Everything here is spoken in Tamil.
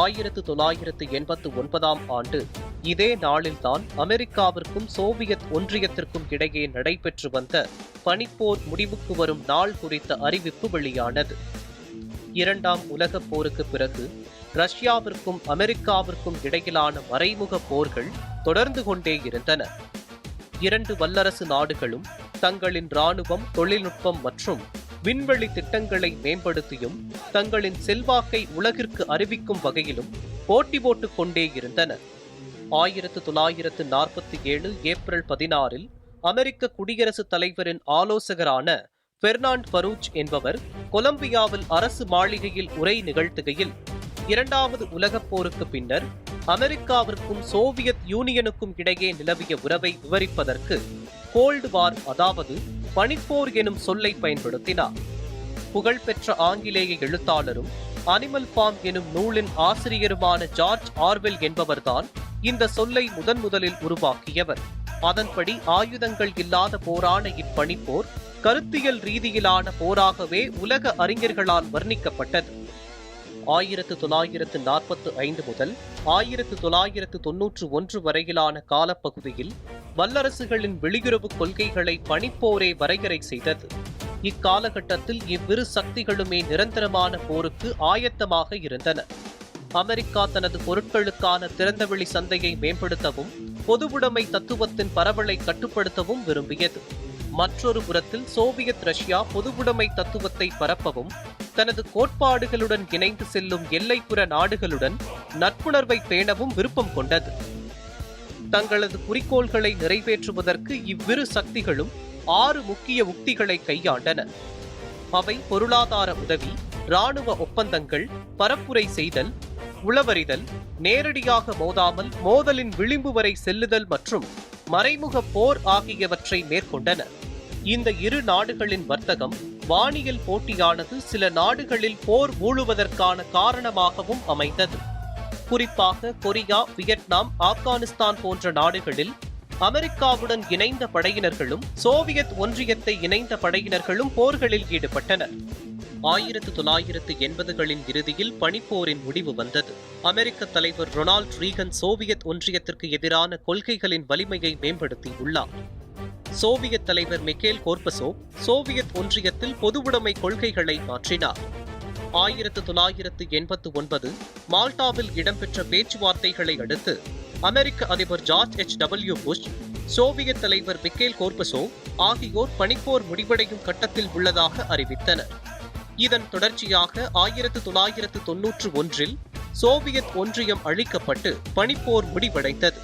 1989ஆம் ஆண்டு இதே நாளில்தான் அமெரிக்காவிற்கும் சோவியத் ஒன்றியத்திற்கும் இடையே நடைபெற்று வந்த பனிப்போர் முடிவுக்கு வரும் நாள் குறித்த அறிவிப்பு வெளியானது. இரண்டாம் உலகப் போருக்கு பிறகு ரஷ்யாவிற்கும் அமெரிக்காவிற்கும் இடையிலான மறைமுக போர்கள் தொடர்ந்து கொண்டே இருந்தன. இரண்டு வல்லரசு நாடுகளும் தங்களின் இராணுவம், தொழில்நுட்பம் மற்றும் விண்வெளி திட்டங்களை மேம்படுத்தியும் தங்களின் செல்வாக்கை உலகிற்கு அறிவிக்கும் வகையிலும் போட்டி போட்டுக் கொண்டே இருந்தன. 1947 ஏப்ரல் 16 அமெரிக்க குடியரசுத் தலைவரின் ஆலோசகரான பெர்னாண்ட் பரூச் என்பவர் கொலம்பியாவில் அரசு மாளிகையில் உரை நிகழ்த்துகையில், இரண்டாவது உலகப் போருக்கு பின்னர் அமெரிக்காவிற்கும் சோவியத் யூனியனுக்கும் இடையே நிலவிய உறவை விவரிப்பதற்கு கோல்டு வார், அதாவது பனிப்போர் எனும் சொல்லை பயன்படுத்தினார். புகழ்பெற்ற ஆங்கிலேய எழுத்தாளரும் அனிமல் ஃபார்ம் எனும் நூலின் ஆசிரியருமான ஜார்ஜ் ஆர்வெல் என்பவர்தான் இந்த சொல்லை முதலில் உருவாக்கியவர். அதன்படி ஆயுதங்கள் இல்லாத போரான இப்பனிப்போர் கருத்தியல் ரீதியிலான போராகவே உலக அறிஞர்களால் வர்ணிக்கப்பட்டது. 1945 முதல் 1991 வரையிலான காலப்பகுதியில் வல்லரசுகளின் வெளியுறவு கொள்கைகளை பனிப்போரே வரையறை செய்தது. இக்காலகட்டத்தில் இவ்விரு சக்திகளுமே நிரந்தரமான போருக்கு ஆயத்தமாக இருந்தன. அமெரிக்கா தனது பொருட்களுக்கான திறந்தவெளி சந்தையை மேம்படுத்தவும் பொதுவுடைமை தத்துவத்தின் பரவலை கட்டுப்படுத்தவும் விரும்பியது. மற்றொரு புறத்தில் சோவியத் ரஷ்யா பொதுவுடைமை தத்துவத்தை பரப்பவும் தனது கோட்பாடுகளுடன் இணைந்து செல்லும் எல்லைப்புற நாடுகளுடன் நட்புணர்வை பேணவும் விருப்பம் கொண்டது. தங்களது குறிக்கோள்களை நிறைவேற்றுவதற்கு இவ்விரு சக்திகளும் 6 முக்கிய உக்திகளை கையாண்டன. அவை பொருளாதார உதவி, இராணுவ ஒப்பந்தங்கள், பரப்புரை செய்தல், உளவறிதல், நேரடியாக மோதாமல் மோதலின் விளிம்பு வரை செல்லுதல் மற்றும் மறைமுக போர் ஆகியவற்றை மேற்கொண்டன. இந்த இரு நாடுகளின் வர்த்தகம், வானியல் போட்டியானது சில நாடுகளில் போர் மூழுவதற்கான காரணமாகவும் அமைந்தது. குறிப்பாக கொரியா, வியட்நாம், ஆப்கானிஸ்தான் போன்ற நாடுகளில் அமெரிக்காவுடன் இணைந்த படையினர்களும் சோவியத் ஒன்றியத்தை இணைந்த படையினர்களும் போர்களில் ஈடுபட்டனர். 1980களின் இறுதியில் பனிப்போரின் முடிவு வந்தது. அமெரிக்க தலைவர் ரொனால்ட் ரீகன் சோவியத் ஒன்றியத்திற்கு எதிரான கொள்கைகளின் வலிமையை மேம்படுத்தியுள்ளார். சோவியத் தலைவர் மிகேல் கோர்பசோவ் சோவியத் ஒன்றியத்தில் பொதுவுடைமை கொள்கைகளை மாற்றினார். 1989 மால்டாவில் இடம்பெற்ற பேச்சுவார்த்தைகளை அடுத்து அமெரிக்க அதிபர் ஜார்ஜ் H.W. புஷ், சோவியத் தலைவர் மிகேல் கோர்பசோவ் ஆகியோர் பனிப்போர் முடிவடையும் கட்டத்தில் உள்ளதாக அறிவித்தனர். இதன் தொடர்ச்சியாக 1991 சோவியத் ஒன்றியம் அழிக்கப்பட்டு பனிப்போர் முடிவடைந்தது.